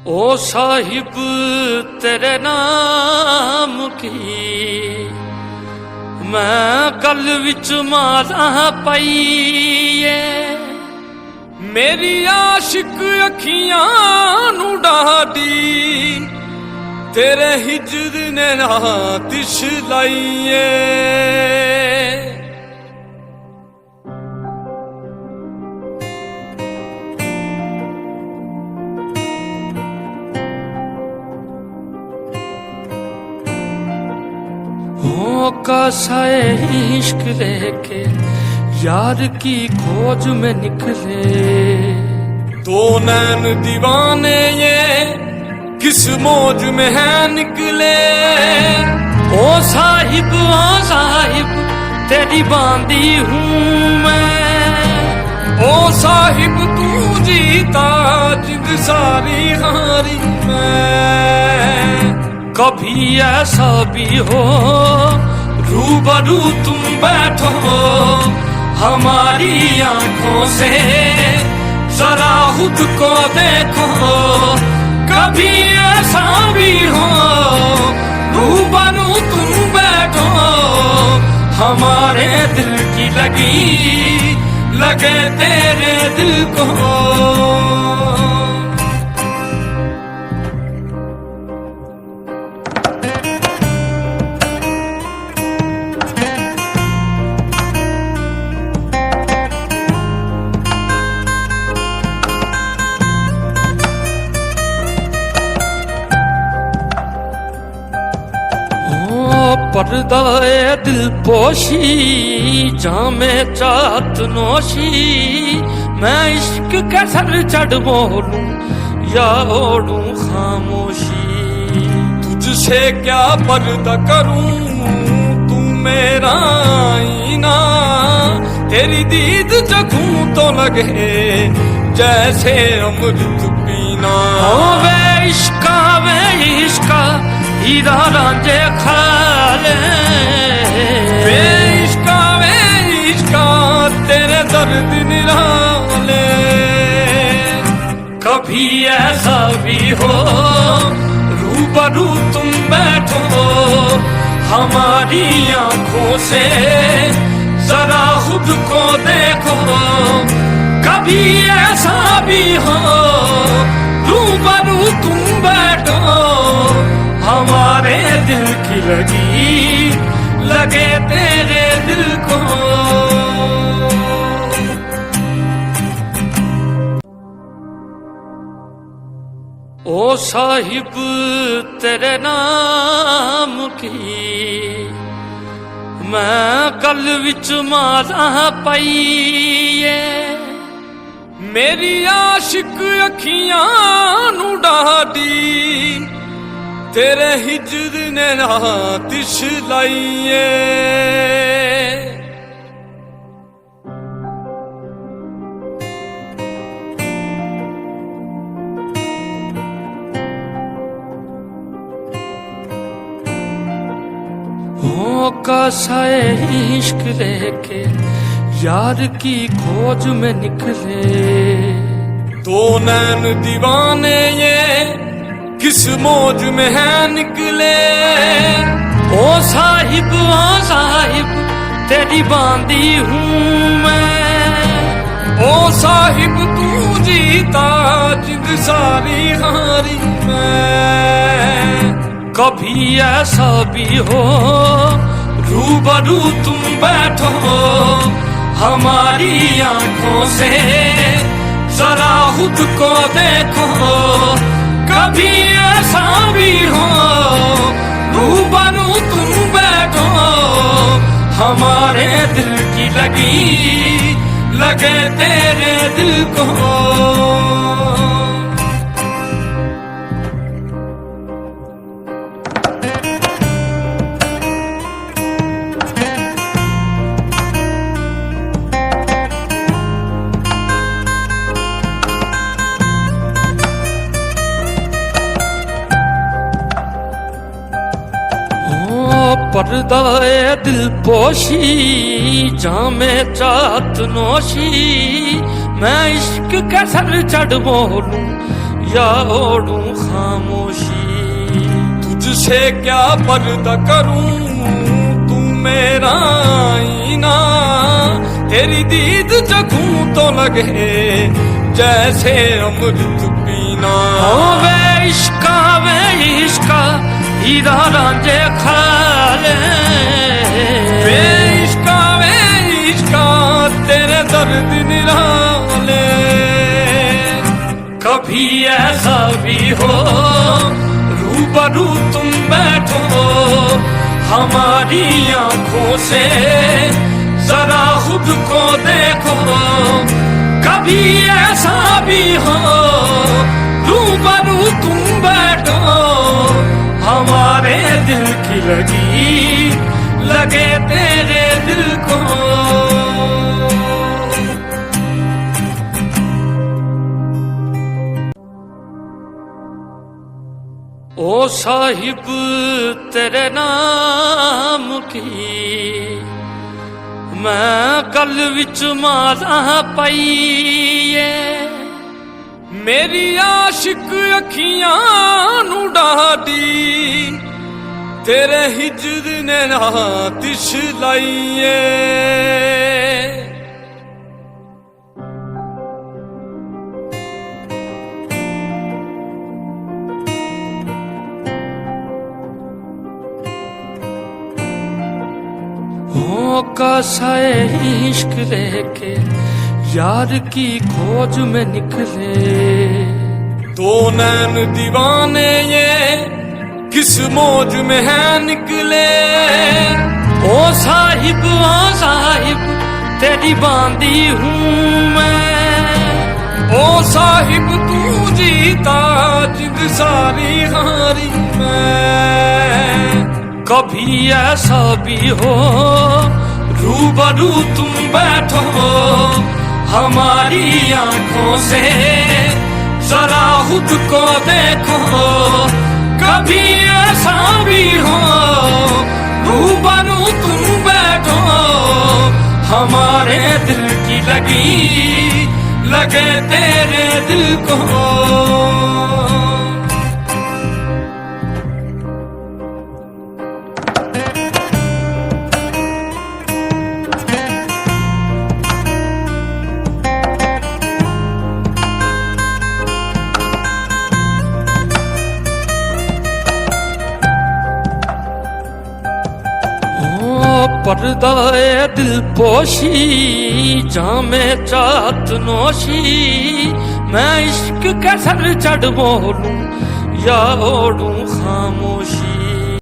ओ साहिब तेरे नाम की मैं गल विच माला पाईए, मेरी आशिक अखियां नू डाडी तेरे हिजर ने रात लाईए। कासाए इश्क लेके यार की खोज में निकले, दो नैन दीवाने ये किस मौज में है निकले। ओ साहिब तेरी बांधी हूँ मैं, ओ साहिब तू जीता जिंद सारी हारी मैं। कभी ऐसा भी हो रूबरू तुम बैठो हमारी आंखों से जरा खुद को देखो। कभी ऐसा भी हो रूबरू तुम बैठो हमारे दिल की लगे तेरे दिल को। पर्दाए दिल पोशी जामे चाहत नोशी, मैं इश्क के सर चढ़ बोलूं या ओढ़ूं खामोशी। तुझसे क्या पर्दा करूं तू मेरा आईना, तेरी दीद जगूं तो लगे जैसे अमृत पीना। वे इश्का हीरा रांझे खाले, वे इश्का तेरे दर्द निराले। कभी ऐसा भी हो रूबरू तुम बैठो हमारी आंखों से जरा खुद को देखो। कभी ऐसा भी हो रूबरू तुम बैठो हमारे दिल की लगे तेरे दिल को। ओ साहिब तेरे नाम की मैं गल विच माला पाईए, मेरी आशिक अखियां नू डाडी तेरे हिजर ने रात लाईए। हो कासाए इश्क लेके यार की खोज में निकले, दो नैन दीवाने ये किस मौज में है निकले। ओ साहिब तेरी बांधी हूँ मैं, ओ साहिब तू जीता जिंद सारी हारी मैं। कभी ऐसा भी हो रूबरू तुम बैठो हमारी आंखों से जरा खुद को देखो। कभी ऐसा भी हो रूबरू तुम बैठो हमारे दिल की लगे तेरे दिल को। पर्दाए दिल पोशी जामे चाहत नोशी, मैं इश्क के सर चढ़ बोलूं या ओढ़ूं खामोशी। तुझसे क्या पर्दा करूं, तू मेरा आईना, तेरी दीद जगूं तो लगे जैसे अमृत पीना। वे इश्का हीरा रांझे खाले, वे इश्का तेरे दर्द निराले। कभी ऐसा भी हो रूबरू तुम बैठो हमारी आंखों से, जरा खुद को देखो। कभी ऐसा भी हो रूबरू तुम बैठो हमारे दिल की लगे तेरे दिल को। ओ साहिब तेरे नाम की मैं गल विच माला पाईए, मेरी आशिक अखियां नू डाडी तेरे हिजर ने रात लाईए। कासाए इश्क लेके यार की खोज में निकले, दो नैन दीवाने ये किस मौज में है निकले। ओ साहिब तेरी बांधी हूँ मैं, ओ साहिब तू जीता जिंद सारी हारी मैं। कभी ऐसा भी हो रूबरू तुम बैठो हमारी आंखों से, जरा खुद को देखो। कभी ऐसा भी हो रूबरू तुम बैठो हमारे दिल की लगे तेरे दिल को। पर्दाए दिल पोशी जामे चाहत नोशी, मैं इश्क के सर चढ़ बोलूं या ओढ़ूं खामोशी।